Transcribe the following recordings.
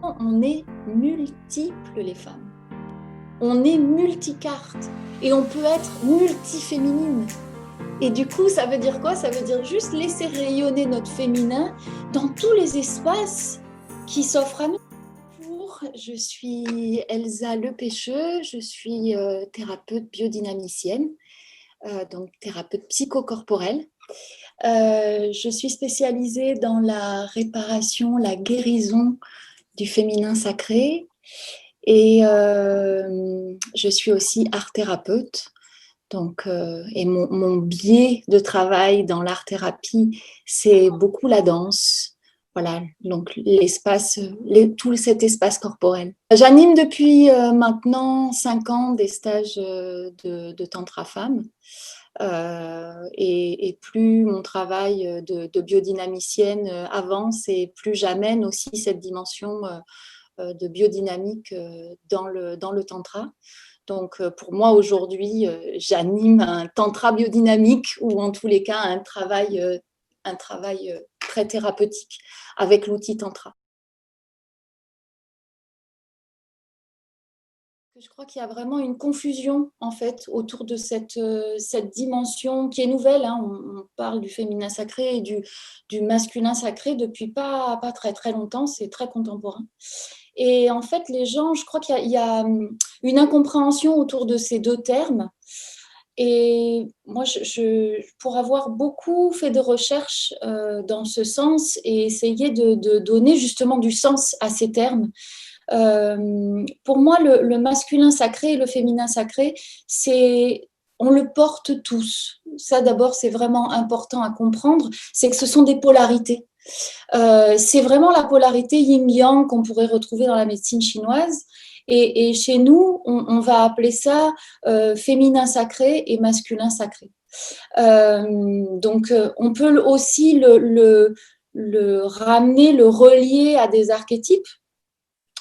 On est multiples les femmes. On est multicartes et on peut être multiféminine. Et du coup, ça veut dire quoi? Ça veut dire juste laisser rayonner notre féminin dans tous les espaces qui s'offrent à nous. Bonjour, je suis Elsa Lepêcheux, je suis thérapeute biodynamicienne, donc thérapeute psychocorporelle. Je suis spécialisée dans la réparation, la guérison du féminin sacré et je suis aussi art thérapeute. Donc, et mon biais de travail dans l'art-thérapie, c'est beaucoup la danse. Voilà, donc l'espace, tout cet espace corporel. J'anime depuis maintenant 5 ans des stages de tantra femme. Et plus mon travail de biodynamicienne avance et plus j'amène aussi cette dimension de biodynamique dans le tantra. Donc, pour moi, aujourd'hui, j'anime un tantra biodynamique ou en tous les cas un travail très thérapeutique avec l'outil tantra. Je crois qu'il y a vraiment une confusion en fait autour de cette dimension qui est nouvelle. Hein. On parle du féminin sacré et du masculin sacré depuis pas très très longtemps, c'est très contemporain. Et en fait, les gens, je crois qu'il y a une incompréhension autour de ces deux termes. Et moi, pour avoir beaucoup fait de recherches dans ce sens et essayer de donner justement du sens à ces termes, pour moi, le masculin sacré et le féminin sacré, on le porte tous. Ça, d'abord, c'est vraiment important à comprendre, c'est que ce sont des polarités. C'est vraiment la polarité yin-yang qu'on pourrait retrouver dans la médecine chinoise. Et chez nous, on va appeler ça féminin sacré et masculin sacré. Donc, on peut aussi le ramener, le relier à des archétypes.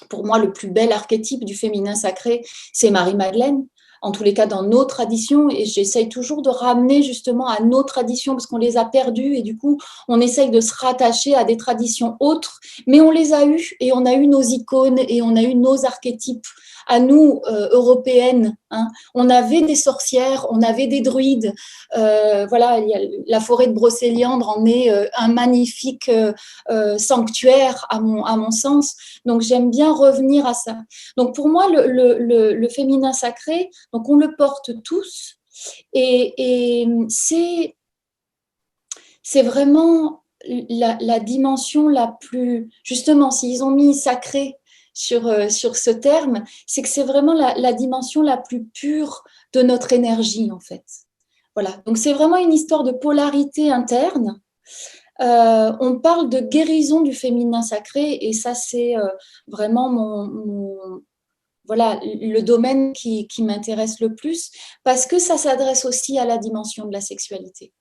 Pour moi, le plus bel archétype du féminin sacré, c'est Marie-Madeleine. En tous les cas, dans nos traditions, et j'essaye toujours de ramener justement à nos traditions parce qu'on les a perdues et du coup, on essaye de se rattacher à des traditions autres, mais on les a eues et on a eu nos icônes et on a eu nos archétypes à nous, européennes. Hein. On avait des sorcières, on avait des druides. Voilà, la forêt de Brocéliande en est un magnifique sanctuaire à mon sens. Donc, j'aime bien revenir à ça. Donc, pour moi, le féminin sacré, donc on le porte tous et c'est vraiment la dimension la plus… Justement, s'ils ont mis sacré sur ce terme, c'est que c'est vraiment la dimension la plus pure de notre énergie, en fait. Voilà. Donc, c'est vraiment une histoire de polarité interne. On parle de guérison du féminin sacré et ça, c'est vraiment voilà, le domaine qui m'intéresse le plus parce que ça s'adresse aussi à la dimension de la sexualité.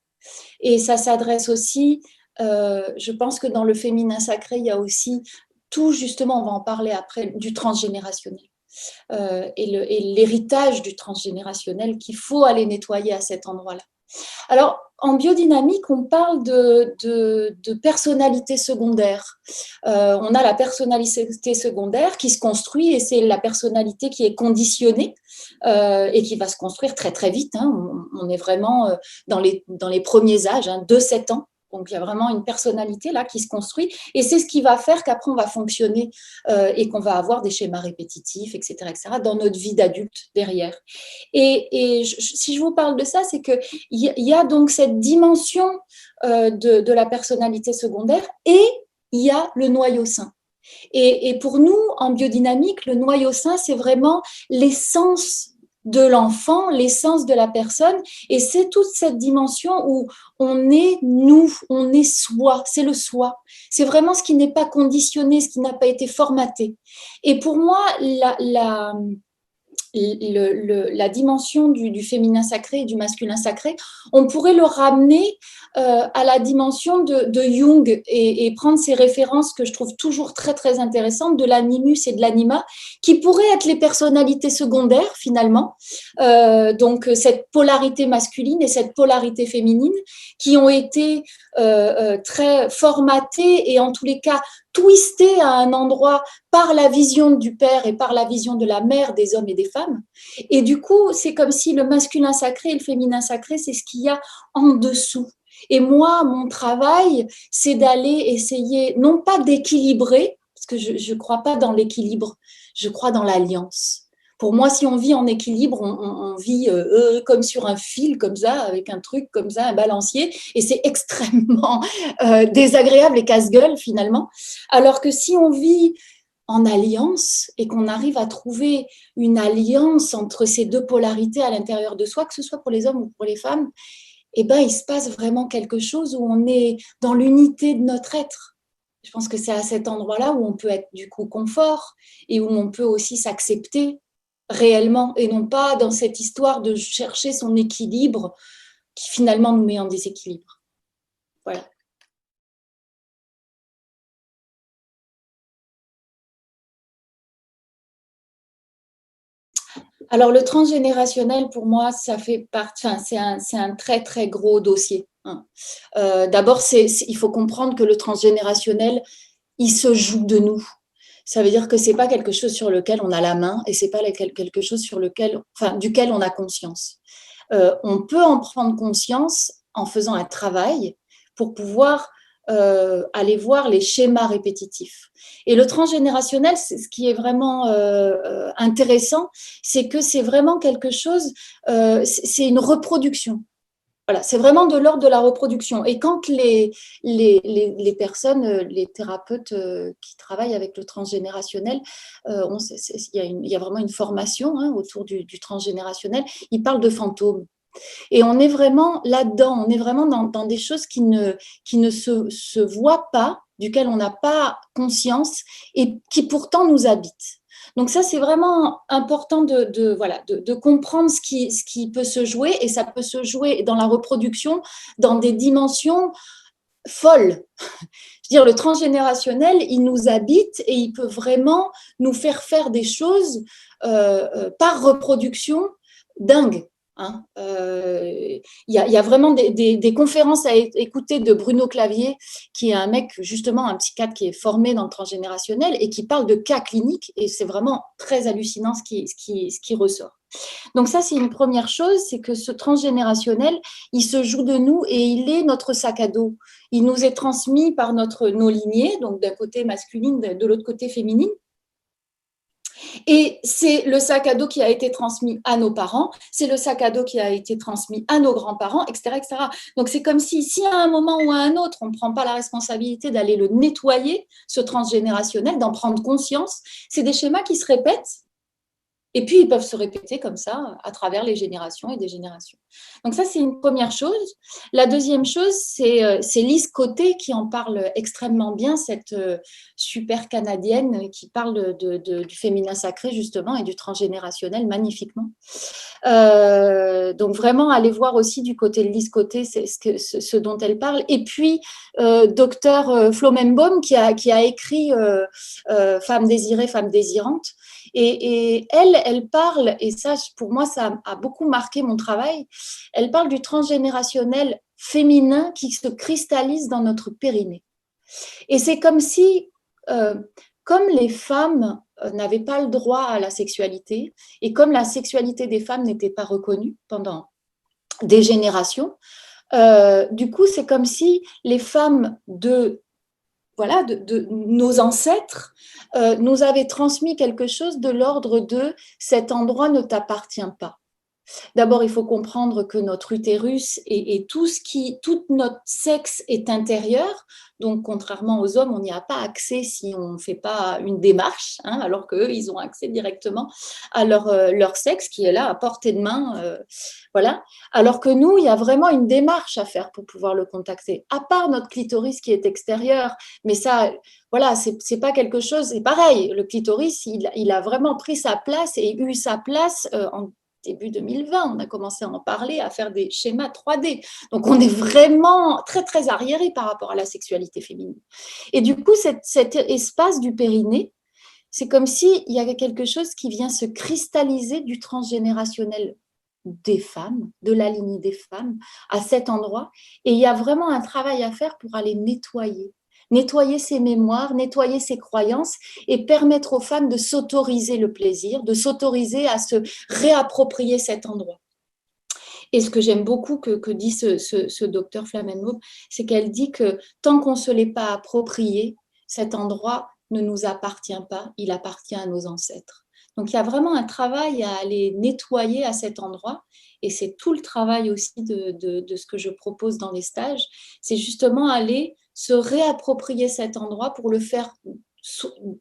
Et ça s'adresse aussi, je pense que dans le féminin sacré, il y a aussi tout, justement, on va en parler après, du transgénérationnel. Et l'héritage du transgénérationnel qu'il faut aller nettoyer à cet endroit-là. Alors, en biodynamique, on parle de personnalité secondaire. On a la personnalité secondaire qui se construit et c'est la personnalité qui est conditionnée et qui va se construire très très vite. Hein. On est vraiment dans les premiers âges, hein, de 7 ans. Donc, il y a vraiment une personnalité là qui se construit et c'est ce qui va faire qu'après, on va fonctionner et qu'on va avoir des schémas répétitifs, etc., dans notre vie d'adulte derrière. Et si je vous parle de ça, c'est qu'il y a donc cette dimension de la personnalité secondaire et il y a le noyau sain. Et pour nous, en biodynamique, le noyau sain, c'est vraiment l'essence de l'enfant, l'essence de la personne, et c'est toute cette dimension où on est nous, on est soi, c'est le soi. C'est vraiment ce qui n'est pas conditionné, ce qui n'a pas été formaté. Et pour moi, la dimension du féminin sacré et du masculin sacré, on pourrait le ramener à la dimension de Jung et prendre ces références que je trouve toujours très, très intéressantes de l'animus et de l'anima, qui pourraient être les personnalités secondaires finalement, donc cette polarité masculine et cette polarité féminine qui ont été très formatées et en tous les cas twistées à un endroit par la vision du père et par la vision de la mère des hommes et des femmes. Et du coup, c'est comme si le masculin sacré et le féminin sacré, c'est ce qu'il y a en dessous. Et moi, mon travail, c'est d'aller essayer, non pas d'équilibrer, parce que je ne crois pas dans l'équilibre, je crois dans l'alliance. Pour moi, si on vit en équilibre, on vit comme sur un fil, comme ça, avec un truc comme ça, un balancier, et c'est extrêmement désagréable et casse-gueule finalement. Alors que si on vit en alliance et qu'on arrive à trouver une alliance entre ces deux polarités à l'intérieur de soi, que ce soit pour les hommes ou pour les femmes, eh ben, il se passe vraiment quelque chose où on est dans l'unité de notre être. Je pense que c'est à cet endroit-là où on peut être du coup confort et où on peut aussi s'accepter réellement et non pas dans cette histoire de chercher son équilibre qui finalement nous met en déséquilibre. Voilà. Alors, le transgénérationnel, pour moi, ça fait partie, enfin, c'est un très, très gros dossier. Hein. D'abord, il faut comprendre que le transgénérationnel, il se joue de nous. Ça veut dire que c'est pas quelque chose sur lequel on a la main et c'est pas quelque chose sur lequel, enfin, duquel on a conscience. On peut en prendre conscience en faisant un travail pour pouvoir aller voir les schémas répétitifs. Et le transgénérationnel, ce qui est vraiment intéressant, c'est que c'est vraiment quelque chose, c'est une reproduction. Voilà, c'est vraiment de l'ordre de la reproduction. Et quand les personnes, les thérapeutes qui travaillent avec le transgénérationnel, il y a vraiment une formation hein, autour du transgénérationnel, ils parlent de fantômes. Et on est vraiment là-dedans, on est vraiment dans des choses qui ne se voient pas, duquel on n'a pas conscience et qui pourtant nous habitent. Donc ça, c'est vraiment important voilà, de comprendre ce qui peut se jouer et ça peut se jouer dans la reproduction dans des dimensions folles. Je veux dire, le transgénérationnel, il nous habite et il peut vraiment nous faire des choses par reproduction dingues. Hein. Y a vraiment des conférences à écouter de Bruno Clavier, qui est un mec, justement, un psychiatre qui est formé dans le transgénérationnel et qui parle de cas cliniques. Et c'est vraiment très hallucinant ce qui ressort. Donc ça, c'est une première chose, c'est que ce transgénérationnel, il se joue de nous et il est notre sac à dos. Il nous est transmis par nos lignées, donc d'un côté masculine, de l'autre côté féminine. Et c'est le sac à dos qui a été transmis à nos parents, c'est le sac à dos qui a été transmis à nos grands-parents, etc., etc. Donc c'est comme si à un moment ou à un autre, on ne prend pas la responsabilité d'aller le nettoyer, ce transgénérationnel, d'en prendre conscience, c'est des schémas qui se répètent. Et puis, ils peuvent se répéter comme ça à travers les générations et des générations. Donc ça, c'est une première chose. La deuxième chose, c'est Lise Côté qui en parle extrêmement bien, cette super Canadienne qui parle du féminin sacré, justement, et du transgénérationnel magnifiquement. Donc vraiment, aller voir aussi du côté de Lise Côté ce dont elle parle. Et puis, docteur Flo Membaum qui a écrit Femme désirée, femme désirante. Et elle parle, et ça, pour moi, ça a beaucoup marqué mon travail, elle parle du transgénérationnel féminin qui se cristallise dans notre périnée. Et c'est comme si, comme les femmes n'avaient pas le droit à la sexualité, et comme la sexualité des femmes n'était pas reconnue pendant des générations, du coup, c'est comme si les femmes de nos ancêtres nous avaient transmis quelque chose de l'ordre de cet endroit ne t'appartient pas. D'abord, il faut comprendre que notre utérus et tout notre sexe est intérieur. Donc, contrairement aux hommes, on n'y a pas accès si on ne fait pas une démarche, hein, alors qu'eux, ils ont accès directement à leur sexe qui est là à portée de main. Voilà. Alors que nous, il y a vraiment une démarche à faire pour pouvoir le contacter, à part notre clitoris qui est extérieur. Mais ça, voilà, c'est pas quelque chose. C'est pareil, le clitoris, il a vraiment pris sa place et eu sa place en début 2020, on a commencé à en parler, à faire des schémas 3D. Donc, on est vraiment très, très arriéré par rapport à la sexualité féminine. Et du coup, cet espace du périnée, c'est comme s'il y avait quelque chose qui vient se cristalliser du transgénérationnel des femmes, de la lignée des femmes, à cet endroit. Et il y a vraiment un travail à faire pour aller nettoyer ses mémoires, nettoyer ses croyances et permettre aux femmes de s'autoriser le plaisir, de s'autoriser à se réapproprier cet endroit. Et ce que j'aime beaucoup que dit ce docteur Flamengo, c'est qu'elle dit que tant qu'on ne se l'est pas approprié, cet endroit ne nous appartient pas, il appartient à nos ancêtres. Donc il y a vraiment un travail à aller nettoyer à cet endroit, et c'est tout le travail aussi de ce que je propose dans les stages, c'est justement aller se réapproprier cet endroit pour le faire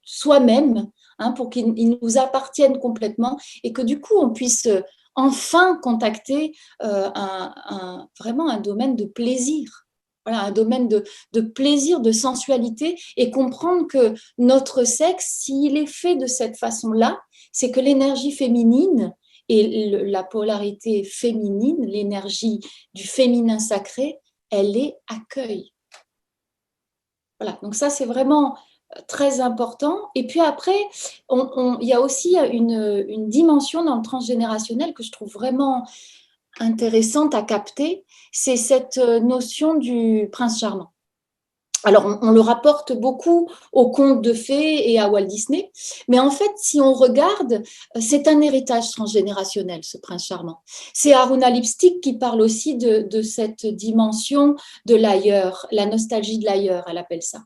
soi-même, hein, pour qu'il nous appartienne complètement et que du coup on puisse enfin contacter vraiment un domaine de plaisir. Voilà, un domaine de plaisir, de sensualité, et comprendre que notre sexe, s'il est fait de cette façon-là, c'est que l'énergie féminine et la polarité féminine, l'énergie du féminin sacré, elle est accueil. Voilà, donc ça, c'est vraiment très important. Et puis après, il y a aussi une dimension dans le transgénérationnel que je trouve vraiment intéressante à capter, c'est cette notion du prince charmant. Alors, on le rapporte beaucoup aux contes de fées et à Walt Disney, mais en fait, si on regarde, c'est un héritage transgénérationnel, ce prince charmant. C'est Aruna Lipstick qui parle aussi de cette dimension de l'ailleurs, la nostalgie de l'ailleurs, elle appelle ça.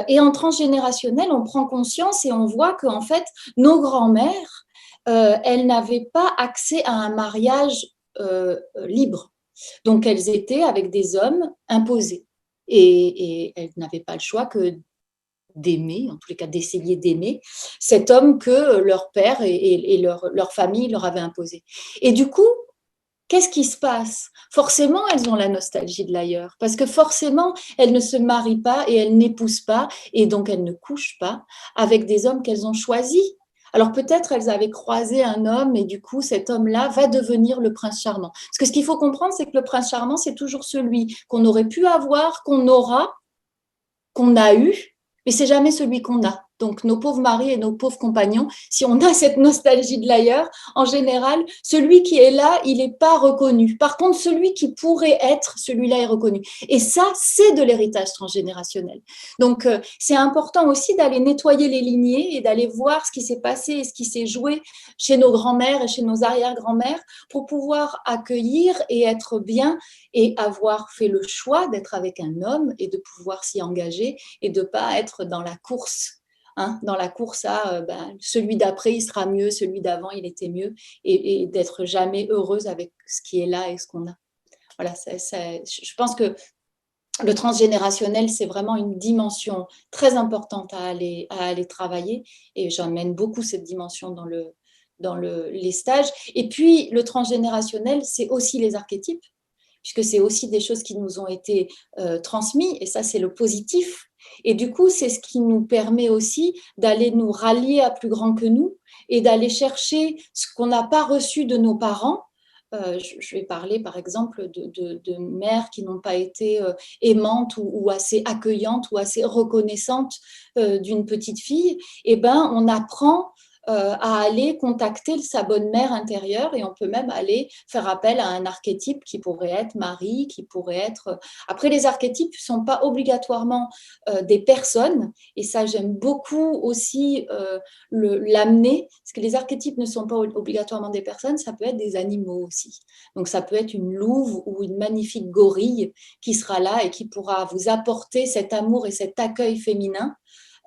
Et en transgénérationnel, on prend conscience et on voit qu'en fait, nos grands-mères, elles n'avaient pas accès à un mariage libre. Donc, elles étaient avec des hommes imposés. Et elles n'avaient pas le choix que d'aimer, en tous les cas d'essayer d'aimer, cet homme que leur père et leur famille leur avaient imposé. Et du coup, qu'est-ce qui se passe? Forcément, elles ont la nostalgie de l'ailleurs, parce que forcément, elles ne se marient pas et elles n'épousent pas, et donc elles ne couchent pas avec des hommes qu'elles ont choisis. Alors peut-être elles avaient croisé un homme et du coup cet homme-là va devenir le prince charmant. Parce que ce qu'il faut comprendre, c'est que le prince charmant, c'est toujours celui qu'on aurait pu avoir, qu'on aura, qu'on a eu, mais c'est jamais celui qu'on a. Donc, nos pauvres maris et nos pauvres compagnons, si on a cette nostalgie de l'ailleurs, en général, celui qui est là, il n'est pas reconnu. Par contre, celui qui pourrait être, celui-là est reconnu. Et ça, c'est de l'héritage transgénérationnel. Donc, c'est important aussi d'aller nettoyer les lignées et d'aller voir ce qui s'est passé et ce qui s'est joué chez nos grands-mères et chez nos arrière-grands-mères pour pouvoir accueillir et être bien et avoir fait le choix d'être avec un homme et de pouvoir s'y engager et de ne pas être dans la course. Hein, dans la course à celui d'après, il sera mieux, celui d'avant, il était mieux, et d'être jamais heureuse avec ce qui est là et ce qu'on a. Voilà, je pense que le transgénérationnel, c'est vraiment une dimension très importante à aller travailler, et j'emmène beaucoup cette dimension dans les stages. Et puis, le transgénérationnel, c'est aussi les archétypes, puisque c'est aussi des choses qui nous ont été transmises, et ça, c'est le positif. Et du coup, c'est ce qui nous permet aussi d'aller nous rallier à plus grand que nous et d'aller chercher ce qu'on n'a pas reçu de nos parents. Je vais parler par exemple de mères qui n'ont pas été aimantes ou assez accueillantes ou assez reconnaissantes d'une petite fille. Eh ben, on apprend à aller contacter sa bonne mère intérieure, et on peut même aller faire appel à un archétype qui pourrait être Marie, qui pourrait être... Après, les archétypes ne sont pas obligatoirement des personnes, et ça j'aime beaucoup aussi l'amener, parce que les archétypes ne sont pas obligatoirement des personnes, ça peut être des animaux aussi. Donc ça peut être une louve ou une magnifique gorille qui sera là et qui pourra vous apporter cet amour et cet accueil féminin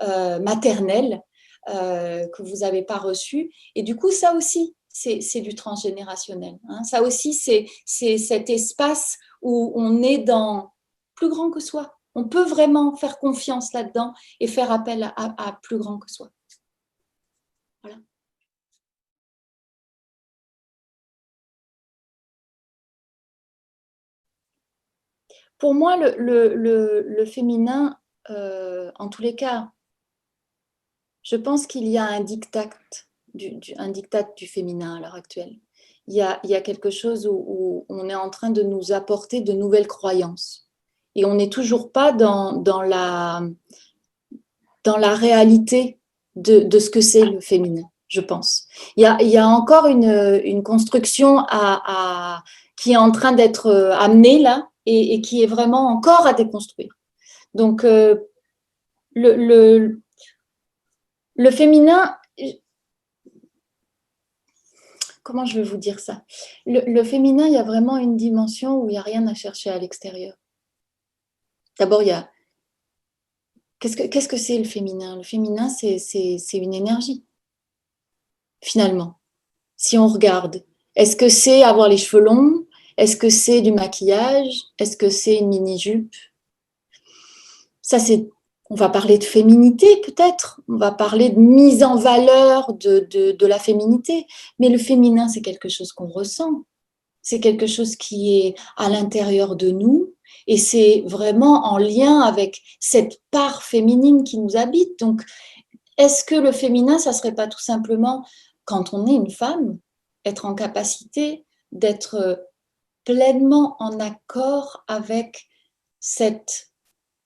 maternel que vous n'avez pas reçu. Et du coup, ça aussi, c'est du transgénérationnel. Hein. Ça aussi, c'est cet espace où on est dans plus grand que soi. On peut vraiment faire confiance là-dedans et faire appel à plus grand que soi. Voilà. Pour moi, le féminin, en tous les cas, je pense qu'il y a un diktat du féminin à l'heure actuelle. Il y a quelque chose où on est en train de nous apporter de nouvelles croyances. Et on n'est toujours pas dans la réalité de ce que c'est le féminin, je pense. Il y a encore une construction qui est en train d'être amenée là et qui est vraiment encore à déconstruire. Donc, le, le, le féminin, comment je vais vous dire ça? Le féminin, il y a vraiment une dimension où il n'y a rien à chercher à l'extérieur. D'abord, il y a qu'est-ce que c'est le féminin? Le féminin, c'est une énergie, finalement. Si on regarde, est-ce que c'est avoir les cheveux longs? Est-ce que c'est du maquillage? Est-ce que c'est une mini-jupe? Ça, on va parler de féminité peut-être, on va parler de mise en valeur de la féminité, mais le féminin, c'est quelque chose qu'on ressent, c'est quelque chose qui est à l'intérieur de nous et c'est vraiment en lien avec cette part féminine qui nous habite. Donc, est-ce que le féminin, ça serait pas tout simplement, quand on est une femme, être en capacité d'être pleinement en accord avec cette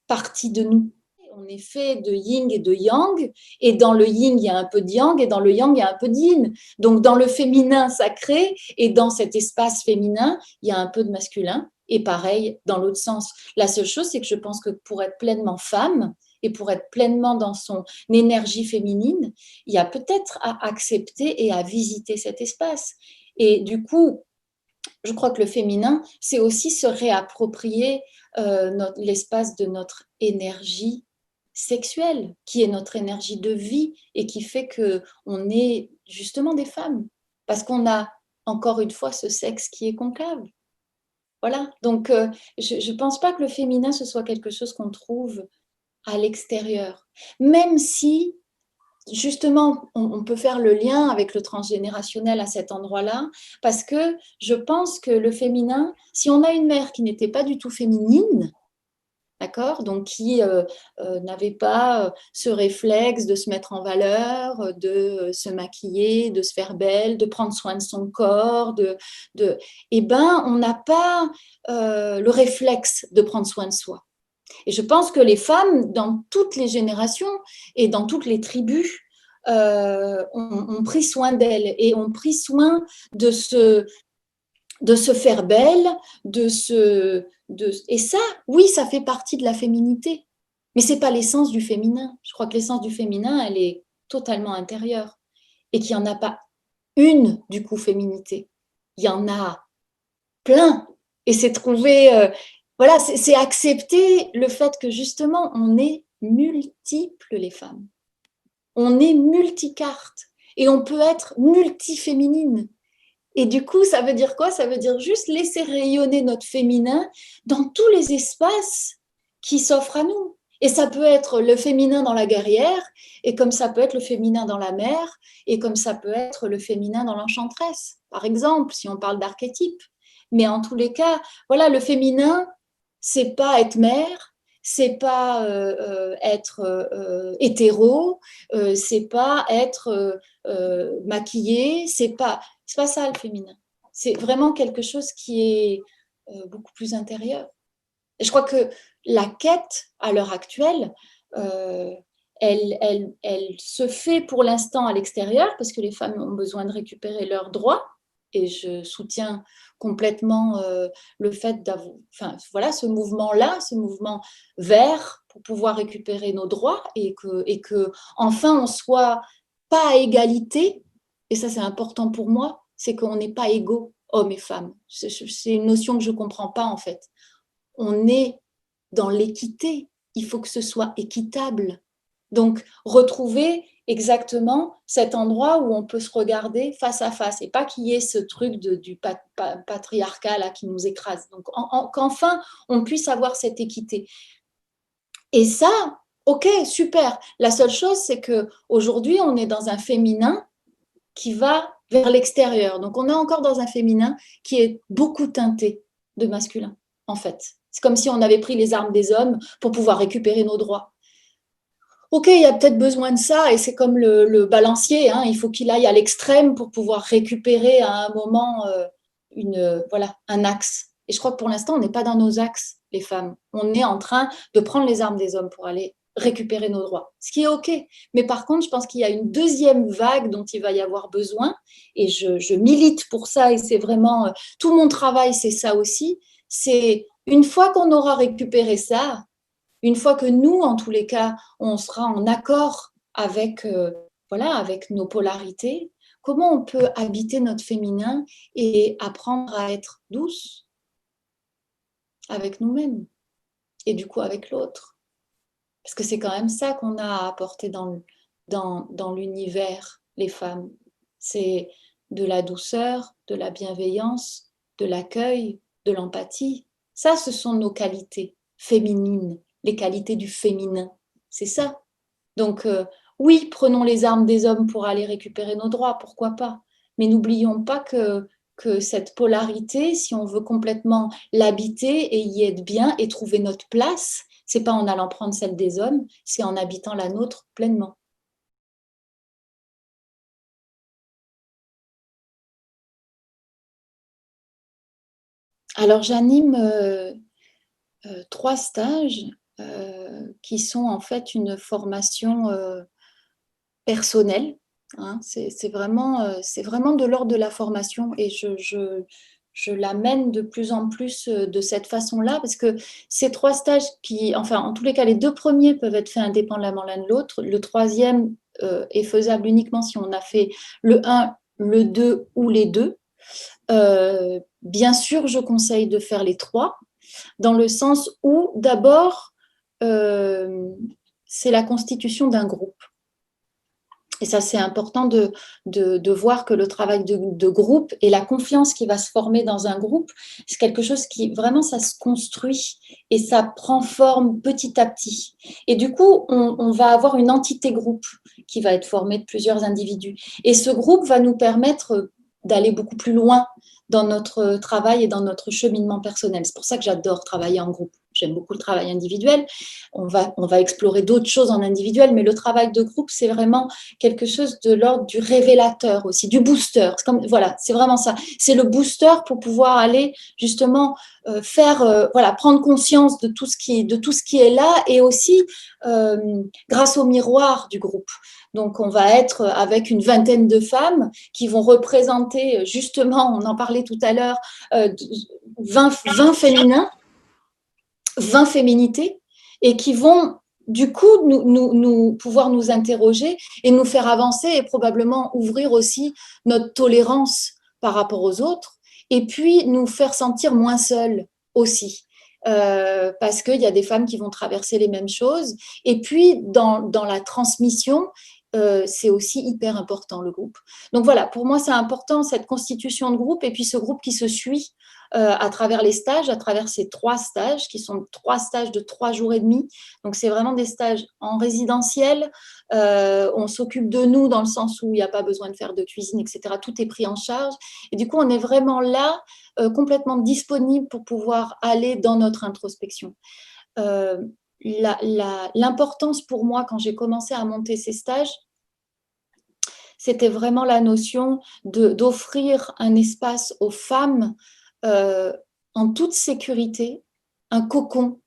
partie de nous? On est fait de yin et de yang, et dans le yin, il y a un peu de yang, et dans le yang, il y a un peu de yin. Donc, dans le féminin sacré, et dans cet espace féminin, il y a un peu de masculin, et pareil, dans l'autre sens. La seule chose, c'est que je pense que pour être pleinement femme, et pour être pleinement dans son énergie féminine, il y a peut-être à accepter et à visiter cet espace. Et du coup, je crois que le féminin, c'est aussi se réapproprier l'espace de notre énergie sexuelle, qui est notre énergie de vie et qui fait que on est justement des femmes, parce qu'on a encore une fois ce sexe qui est concave. Voilà. Donc, je ne pense pas que le féminin ce soit quelque chose qu'on trouve à l'extérieur, même si justement, on peut faire le lien avec le transgénérationnel à cet endroit-là, parce que je pense que le féminin, si on a une mère qui n'était pas du tout féminine, d'accord, donc qui n'avait pas ce réflexe de se mettre en valeur, de se maquiller, de se faire belle, de prendre soin de son corps, eh ben, on n'a pas le réflexe de prendre soin de soi. Et je pense que les femmes, dans toutes les générations et dans toutes les tribus, ont pris soin d'elles et ont pris soin de se faire belle, et ça, oui, ça fait partie de la féminité. Mais ce n'est pas l'essence du féminin. Je crois que l'essence du féminin, elle est totalement intérieure. Et qu'il n'y en a pas une, du coup, féminité. Il y en a plein. Et c'est trouver... voilà, c'est accepter le fait que justement, on est multiples, les femmes. On est multicartes. Et on peut être multiféminine. Et du coup, ça veut dire quoi? Ça veut dire juste laisser rayonner notre féminin dans tous les espaces qui s'offrent à nous. Et ça peut être le féminin dans la guerrière, et comme ça peut être le féminin dans la mère, et comme ça peut être le féminin dans l'enchanteresse, par exemple, si on parle d'archétype. Mais en tous les cas, voilà, le féminin, c'est pas être mère, c'est pas être hétéro, c'est pas être maquillée, c'est pas ça le féminin. C'est vraiment quelque chose qui est beaucoup plus intérieur. Et je crois que la quête à l'heure actuelle, euh, elle se fait pour l'instant à l'extérieur parce que les femmes ont besoin de récupérer leurs droits. Et je soutiens complètement le fait d'avoir, enfin voilà, ce mouvement-là, ce mouvement vert pour pouvoir récupérer nos droits et que enfin on soit pas à égalité. Et ça c'est important pour moi, c'est qu'on n'est pas égaux hommes et femmes. C'est une notion que je comprends pas en fait. On est dans l'équité. Il faut que ce soit équitable. Donc, retrouver exactement cet endroit où on peut se regarder face à face et pas qu'il y ait ce truc du patriarcat là, qui nous écrase. Donc, qu'enfin, on puisse avoir cette équité. Et ça, ok, super. La seule chose, c'est qu'aujourd'hui, on est dans un féminin qui va vers l'extérieur. Donc, on est encore dans un féminin qui est beaucoup teinté de masculin, en fait. C'est comme si on avait pris les armes des hommes pour pouvoir récupérer nos droits. Ok, il y a peut-être besoin de ça, et c'est comme le balancier, hein, il faut qu'il aille à l'extrême pour pouvoir récupérer à un moment voilà, un axe. Et je crois que pour l'instant, on n'est pas dans nos axes, les femmes. On est en train de prendre les armes des hommes pour aller récupérer nos droits, ce qui est ok. Mais par contre, je pense qu'il y a une deuxième vague dont il va y avoir besoin, et je milite pour ça, et c'est vraiment, tout mon travail, c'est ça aussi, c'est une fois qu'on aura récupéré ça, une fois que nous, en tous les cas, on sera en accord avec, voilà, avec nos polarités, comment on peut habiter notre féminin et apprendre à être douce avec nous-mêmes et du coup avec l'autre. Parce que c'est quand même ça qu'on a à apporter dans l'univers, les femmes. C'est de la douceur, de la bienveillance, de l'accueil, de l'empathie. Ça, ce sont nos qualités féminines, les qualités du féminin. C'est ça. Donc, oui, prenons les armes des hommes pour aller récupérer nos droits, pourquoi pas. Mais n'oublions pas que cette polarité, si on veut complètement l'habiter et y être bien et trouver notre place, c'est pas en allant prendre celle des hommes, c'est en habitant la nôtre pleinement. Alors, j'anime 3 stages qui sont en fait une formation personnelle, hein. C'est vraiment de l'ordre de la formation et je l'amène de plus en plus de cette façon-là parce que ces 3 stages qui, enfin, en tous les cas, les 2 premiers peuvent être faits indépendamment l'un de l'autre. Le troisième est faisable uniquement si on a fait le un, le 2 ou les deux. Bien sûr, je conseille de faire les 3 dans le sens où, d'abord, euh, c'est la constitution d'un groupe. Et ça, c'est important de voir que le travail de groupe et la confiance qui va se former dans un groupe, c'est quelque chose qui, vraiment, ça se construit et ça prend forme petit à petit. Et du coup, on va avoir une entité groupe qui va être formée de plusieurs individus. Et ce groupe va nous permettre d'aller beaucoup plus loin dans notre travail et dans notre cheminement personnel. C'est pour ça que j'adore travailler en groupe. J'aime beaucoup le travail individuel. On va explorer d'autres choses en individuel, mais le travail de groupe, c'est vraiment quelque chose de l'ordre du révélateur aussi, du booster. C'est comme, voilà, c'est vraiment ça. C'est le booster pour pouvoir aller justement faire, voilà, prendre conscience de tout ce qui est là et aussi grâce au miroir du groupe. Donc, on va être avec une vingtaine de femmes qui vont représenter justement, on en parlait tout à l'heure, 20 féminins, 20 féminités et qui vont du coup pouvoir nous interroger et nous faire avancer et probablement ouvrir aussi notre tolérance par rapport aux autres et puis nous faire sentir moins seuls aussi. Parce qu'il y a des femmes qui vont traverser les mêmes choses. Et puis, dans la transmission, c'est aussi hyper important, le groupe. Donc voilà, pour moi, c'est important, cette constitution de groupe et puis ce groupe qui se suit à travers les stages, à travers ces 3 stages, qui sont 3 stages de 3 jours et demi. Donc, c'est vraiment des stages en résidentiel. On s'occupe de nous dans le sens où il n'y a pas besoin de faire de cuisine, etc. Tout est pris en charge. Et du coup, on est vraiment là, complètement disponible pour pouvoir aller dans notre introspection. Euh, L'importance pour moi, quand j'ai commencé à monter ces stages, c'était vraiment la notion d'offrir un espace aux femmes euh, en toute sécurité, un cocon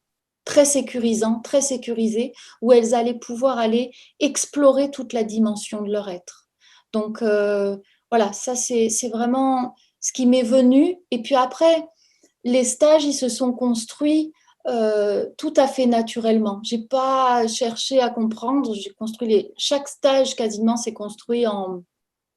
très sécurisant, très sécurisé, où elles allaient pouvoir aller explorer toute la dimension de leur être. Donc voilà, ça c'est vraiment ce qui m'est venu. Et puis après, les stages, ils se sont construits tout à fait naturellement. J'ai pas cherché à comprendre. J'ai construit chaque stage quasiment s'est construit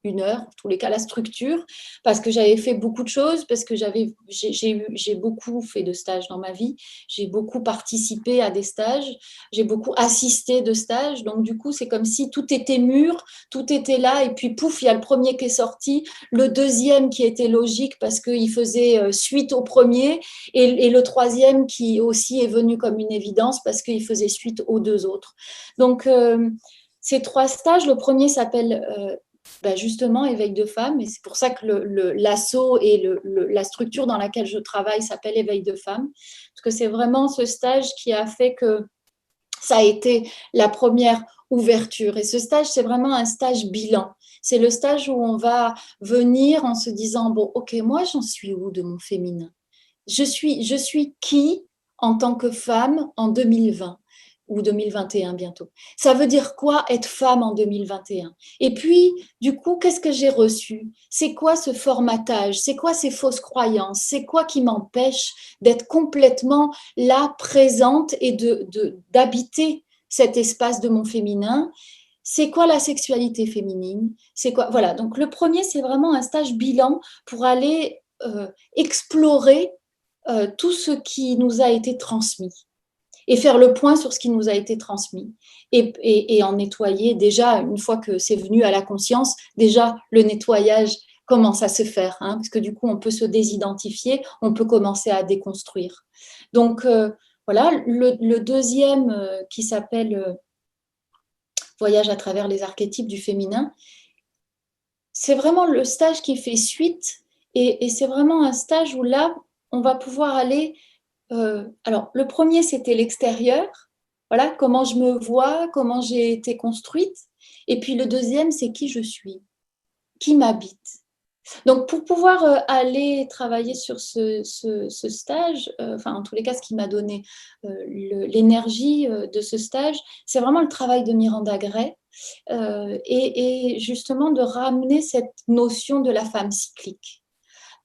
une heure, en tous les cas la structure, parce que j'avais fait beaucoup de choses, parce que j'ai beaucoup fait de stages dans ma vie, j'ai beaucoup participé à des stages, j'ai beaucoup assisté de stages, donc du coup c'est comme si tout était mûr, tout était là, et puis pouf, il y a le premier qui est sorti, le deuxième qui était logique parce qu'il faisait suite au premier, et le troisième qui aussi est venu comme une évidence parce qu'il faisait suite aux deux autres. Donc ces trois stages, le premier s'appelle justement éveil de femmes, et c'est pour ça que l'asso et la structure dans laquelle je travaille s'appelle éveil de femmes, parce que c'est vraiment ce stage qui a fait que ça a été la première ouverture. Et ce stage, c'est vraiment un stage bilan. C'est le stage où on va venir en se disant, bon, ok, moi, j'en suis où de mon féminin? Je suis qui en tant que femme en 2020 ou 2021 bientôt? Ça veut dire quoi être femme en 2021? Et puis, du coup, qu'est-ce que j'ai reçu? C'est quoi ce formatage? C'est quoi ces fausses croyances? C'est quoi qui m'empêche d'être complètement là, présente et d'habiter cet espace de mon féminin? C'est quoi la sexualité féminine? C'est quoi? Voilà. Donc, le premier, c'est vraiment un stage bilan pour aller explorer tout ce qui nous a été transmis et faire le point sur ce qui nous a été transmis et en nettoyer déjà, une fois que c'est venu à la conscience, déjà le nettoyage commence à se faire, hein, parce que du coup on peut se désidentifier, on peut commencer à déconstruire. Donc voilà, le deuxième qui s'appelle Voyage à travers les archétypes du féminin, c'est vraiment le stage qui fait suite et c'est vraiment un stage où là, on va pouvoir aller alors, le premier, c'était l'extérieur. Voilà, comment je me vois, comment j'ai été construite. Et puis le deuxième, c'est qui je suis, qui m'habite. Donc, pour pouvoir aller travailler sur ce stage, enfin, en tous les cas, ce qui m'a donné l'énergie de ce stage, c'est vraiment le travail de Miranda Gray et justement de ramener cette notion de la femme cyclique.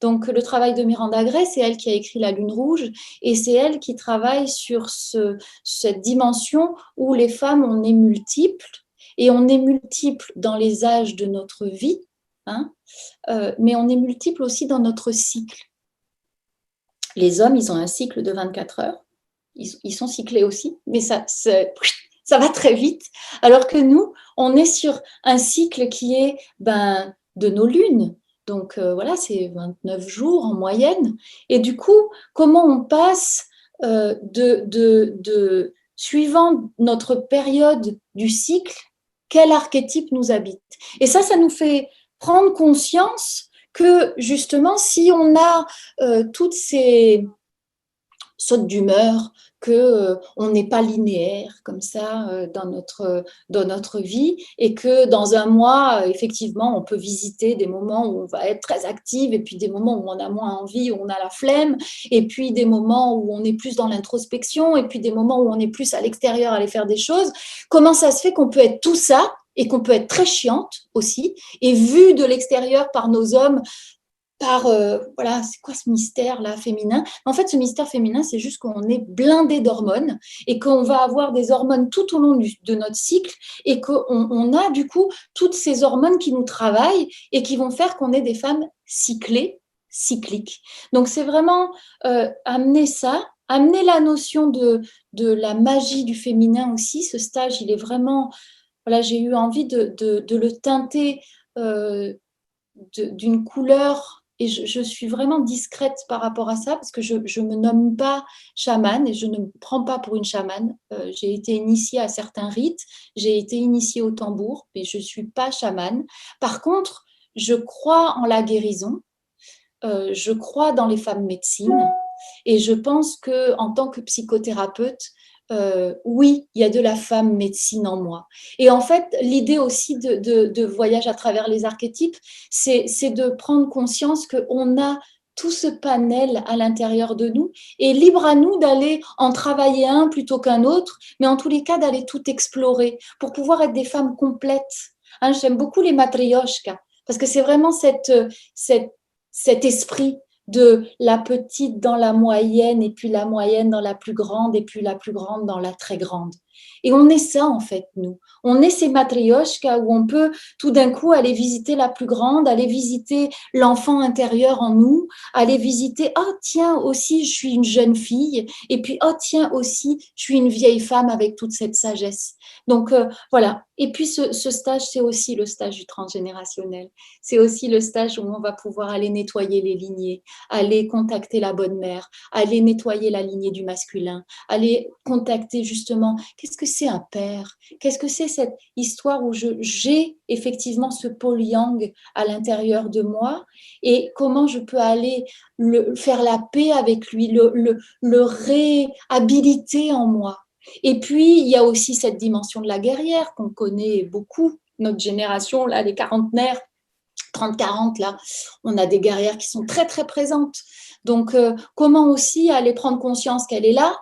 Donc, le travail de Miranda Gray, c'est elle qui a écrit La Lune rouge et c'est elle qui travaille sur cette dimension où les femmes, on est multiples et on est multiples dans les âges de notre vie, hein, mais on est multiples aussi dans notre cycle. Les hommes, ils ont un cycle de 24 heures, ils sont cyclés aussi, mais ça va très vite, alors que nous, on est sur un cycle qui est de nos lunes. Donc voilà, c'est 29 jours en moyenne. Et du coup, comment on passe suivant notre période du cycle, quel archétype nous habite? Et ça nous fait prendre conscience que justement, si on a toutes ces sautes d'humeur, que on n'est pas linéaire comme ça dans notre vie et que dans un mois, effectivement, on peut visiter des moments où on va être très active et puis des moments où on a moins envie, où on a la flemme et puis des moments où on est plus dans l'introspection et puis des moments où on est plus à l'extérieur à aller faire des choses. Comment ça se fait qu'on peut être tout ça et qu'on peut être très chiante aussi et vu de l'extérieur par nos hommes par, voilà, c'est quoi ce mystère-là féminin? En fait, ce mystère féminin, c'est juste qu'on est blindé d'hormones et qu'on va avoir des hormones tout au long de notre cycle et qu'on a du coup toutes ces hormones qui nous travaillent et qui vont faire qu'on est des femmes cyclées, cycliques. Donc, c'est vraiment amener ça, amener la notion de la magie du féminin aussi. Ce stage, il est vraiment, voilà, j'ai eu envie de le teinter d'une couleur et je suis vraiment discrète par rapport à ça parce que je ne me nomme pas chamane et je ne me prends pas pour une chamane. J'ai été initiée à certains rites, j'ai été initiée au tambour, mais je ne suis pas chamane. Par contre, je crois en la guérison, je crois dans les femmes médecines et je pense que en tant que psychothérapeute, oui, il y a de la femme médecine en moi. Et en fait, l'idée aussi de voyage à travers les archétypes, c'est de prendre conscience qu'on a tout ce panel à l'intérieur de nous et libre à nous d'aller en travailler un plutôt qu'un autre, mais en tous les cas d'aller tout explorer pour pouvoir être des femmes complètes. Hein, j'aime beaucoup les matryoshkas parce que c'est vraiment cet esprit de la petite dans la moyenne et puis la moyenne dans la plus grande et puis la plus grande dans la très grande. Et on est ça, en fait, nous. On est ces matrioshkas où on peut tout d'un coup aller visiter la plus grande, aller visiter l'enfant intérieur en nous, aller visiter, oh tiens, aussi, je suis une jeune fille, et puis, oh tiens, aussi, je suis une vieille femme avec toute cette sagesse. Donc, voilà. Et puis, ce stage, c'est aussi le stage du transgénérationnel. C'est aussi le stage où on va pouvoir aller nettoyer les lignées, aller contacter la bonne mère, aller nettoyer la lignée du masculin, aller contacter justement qu'est-ce que c'est un père, qu'est-ce que c'est cette histoire où j'ai effectivement ce pôle yang à l'intérieur de moi et comment je peux aller faire la paix avec lui, le réhabiliter en moi. Et puis, il y a aussi cette dimension de la guerrière qu'on connaît beaucoup, notre génération, là, les quarantenaires, 30-40, là, on a des guerrières qui sont très, très présentes. Donc, comment aussi aller prendre conscience qu'elle est là,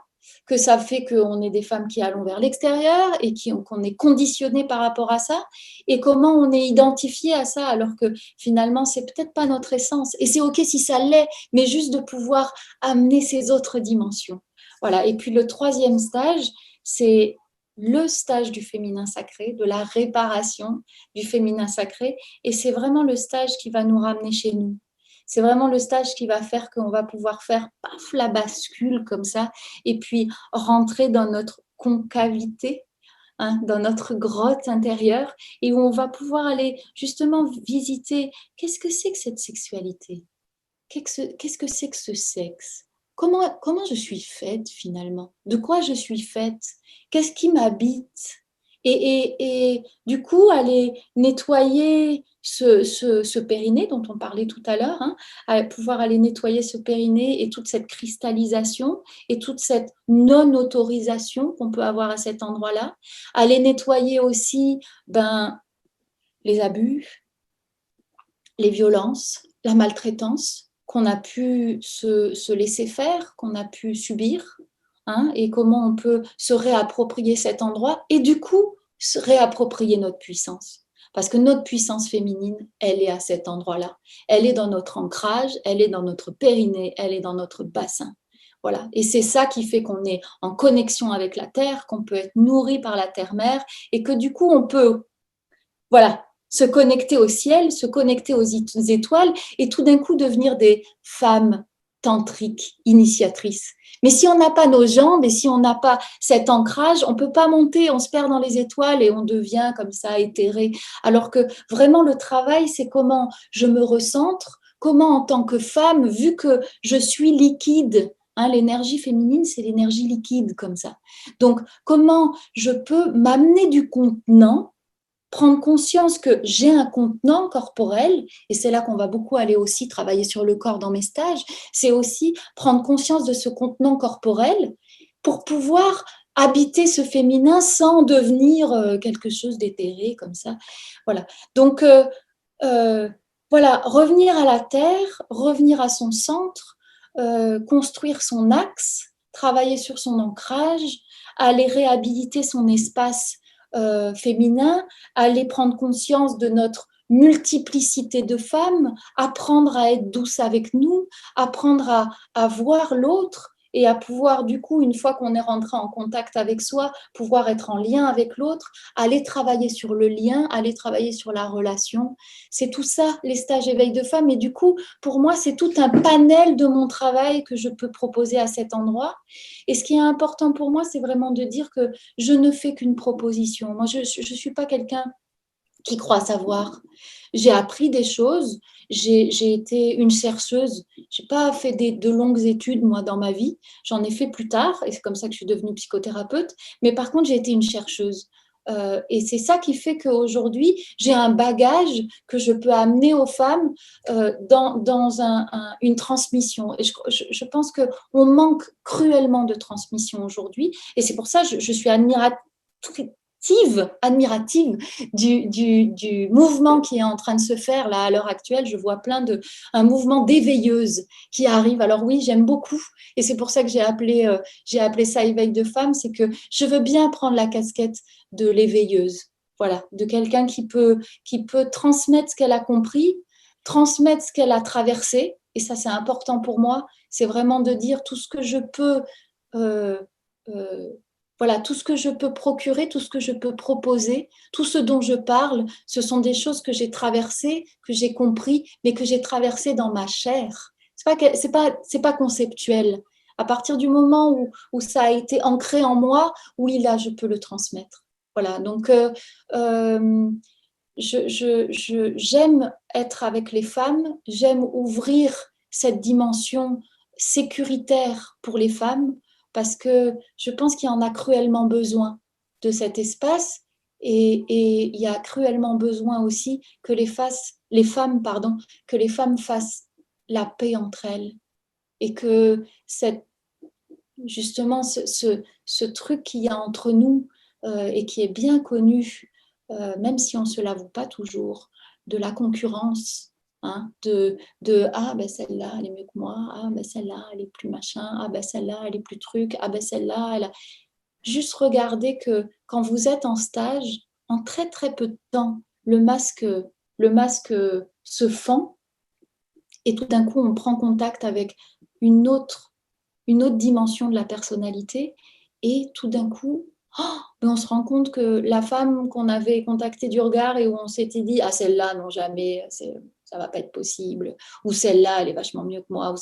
que ça fait qu'on est des femmes qui allons vers l'extérieur et qu'on est conditionné par rapport à ça, et comment on est identifié à ça alors que finalement, c'est peut-être pas notre essence. Et c'est OK si ça l'est, mais juste de pouvoir amener ces autres dimensions. Voilà. Et puis le troisième stage, c'est le stage du féminin sacré, de la réparation du féminin sacré. Et c'est vraiment le stage qui va nous ramener chez nous. C'est vraiment le stage qui va faire qu'on va pouvoir faire paf, la bascule comme ça et puis rentrer dans notre concavité, hein, dans notre grotte intérieure et où on va pouvoir aller justement visiter qu'est-ce que c'est que cette sexualité? Qu'est-ce que c'est que ce sexe? Comment je suis faite finalement? De quoi je suis faite? Qu'est-ce qui m'habite? Et du coup, aller nettoyer ce périnée dont on parlait tout à l'heure, hein, à pouvoir aller nettoyer ce périnée et toute cette cristallisation et toute cette non-autorisation qu'on peut avoir à cet endroit-là. Aller nettoyer aussi les abus, les violences, la maltraitance qu'on a pu se laisser faire, qu'on a pu subir, hein, et comment on peut se réapproprier cet endroit et du coup se réapproprier notre puissance. Parce que notre puissance féminine, elle est à cet endroit-là. Elle est dans notre ancrage, elle est dans notre périnée, elle est dans notre bassin. Voilà. Et c'est ça qui fait qu'on est en connexion avec la terre, qu'on peut être nourri par la terre-mère et que du coup, on peut, voilà, se connecter au ciel, se connecter aux étoiles et tout d'un coup devenir des femmes tantriques, initiatrices. Mais si on n'a pas nos jambes et si on n'a pas cet ancrage, on ne peut pas monter, on se perd dans les étoiles et on devient comme ça éthéré. Alors que vraiment le travail, c'est comment je me recentre, comment en tant que femme, vu que je suis liquide, hein, l'énergie féminine, c'est l'énergie liquide comme ça. Donc, comment je peux m'amener du contenant, prendre conscience que j'ai un contenant corporel, et c'est là qu'on va beaucoup aller aussi travailler sur le corps dans mes stages, c'est aussi prendre conscience de ce contenant corporel pour pouvoir habiter ce féminin sans devenir quelque chose d'éthéré comme ça. Voilà. Donc, voilà, revenir à la terre, revenir à son centre, construire son axe, travailler sur son ancrage, aller réhabiliter son espace féminin, aller prendre conscience de notre multiplicité de femmes, apprendre à être douce avec nous, apprendre à voir l'autre et à pouvoir, du coup, une fois qu'on est rentré en contact avec soi, pouvoir être en lien avec l'autre, aller travailler sur le lien, aller travailler sur la relation. C'est tout ça, les stages éveil de femmes. Et du coup, pour moi, c'est tout un panel de mon travail que je peux proposer à cet endroit. Et ce qui est important pour moi, c'est vraiment de dire que je ne fais qu'une proposition. Moi, je ne suis pas quelqu'un qui croit savoir. J'ai appris des choses, j'ai été une chercheuse, je n'ai pas fait de longues études, moi, dans ma vie. J'en ai fait plus tard, et c'est comme ça que je suis devenue psychothérapeute. Mais par contre, j'ai été une chercheuse. Et c'est ça qui fait qu'aujourd'hui, j'ai un bagage que je peux amener aux femmes dans une transmission. Et je pense qu'on manque cruellement de transmission aujourd'hui. Et c'est pour ça que je suis admirative du mouvement qui est en train de se faire là à l'heure actuelle. Je vois un mouvement d'éveilleuses qui arrive. Alors oui, j'aime beaucoup et c'est pour ça que j'ai appelé ça éveil de femme, c'est que je veux bien prendre la casquette de l'éveilleuse, voilà, de quelqu'un qui peut transmettre ce qu'elle a compris, transmettre ce qu'elle a traversé, et ça c'est important pour moi, c'est vraiment de dire tout ce que je peux euh, voilà, tout ce que je peux procurer, tout ce que je peux proposer, tout ce dont je parle, ce sont des choses que j'ai traversées, que j'ai compris, mais que j'ai traversées dans ma chair. C'est pas conceptuel. À partir du moment où ça a été ancré en moi, oui, là, je peux le transmettre. Voilà, donc j'aime être avec les femmes, j'aime ouvrir cette dimension sécuritaire pour les femmes parce que je pense qu'il y en a cruellement besoin de cet espace et il y a cruellement besoin aussi que les femmes, pardon, que les femmes fassent la paix entre elles et que justement ce truc qu'il y a entre nous et qui est bien connu, même si on ne se l'avoue pas toujours, de la concurrence, hein, ah ben celle-là elle est mieux que moi, ah ben celle-là elle est plus machin, ah ben celle-là elle est plus truc, ah ben celle-là elle a... Juste regarder que quand vous êtes en stage, en très très peu de temps, le masque se fend et tout d'un coup on prend contact avec une autre dimension de la personnalité et tout d'un coup, on se rend compte que la femme qu'on avait contactée du regard et où on s'était dit ah celle-là non jamais ça va pas être possible ou celle-là elle est vachement mieux que moi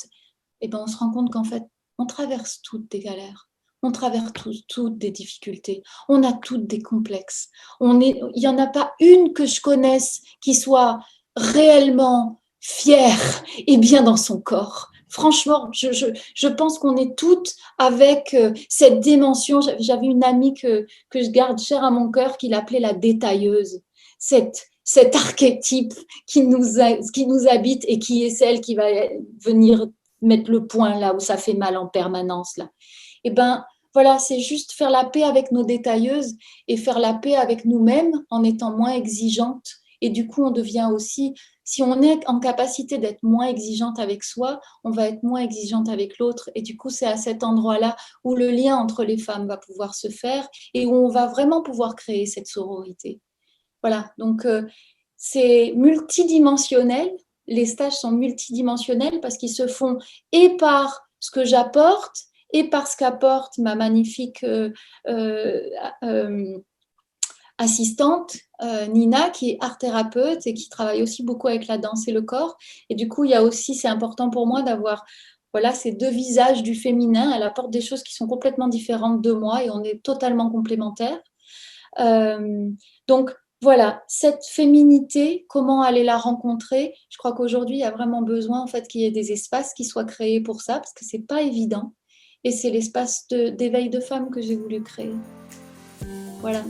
et ben on se rend compte qu'en fait on traverse toutes des galères, on traverse toutes des difficultés, on a toutes des complexes, il y en a pas une que je connaisse qui soit réellement fière et bien dans son corps. Franchement, je pense qu'on est toutes avec cette dimension. J'avais une amie que je garde chère à mon cœur qui l'appelait la détailleuse. Cet archétype qui nous habite et qui est celle qui va venir mettre le point là où ça fait mal en permanence. Là. Et ben voilà, c'est juste faire la paix avec nos détailleuses et faire la paix avec nous-mêmes en étant moins exigeantes. Et du coup, on devient aussi, si on est en capacité d'être moins exigeante avec soi, on va être moins exigeante avec l'autre. Et du coup, c'est à cet endroit-là où le lien entre les femmes va pouvoir se faire et où on va vraiment pouvoir créer cette sororité. Voilà, donc c'est multidimensionnel. Les stages sont multidimensionnels parce qu'ils se font et par ce que j'apporte et par ce qu'apporte ma magnifique euh, assistante, Nina, qui est art thérapeute et qui travaille aussi beaucoup avec la danse et le corps. Et du coup, il y a aussi, c'est important pour moi d'avoir voilà, ces deux visages du féminin. Elle apporte des choses qui sont complètement différentes de moi et on est totalement complémentaires. Donc, voilà, cette féminité, comment aller la rencontrer? Je crois qu'aujourd'hui, il y a vraiment besoin en fait qu'il y ait des espaces qui soient créés pour ça, parce que c'est pas évident. Et c'est l'espace d'éveil de femmes que j'ai voulu créer. Voilà.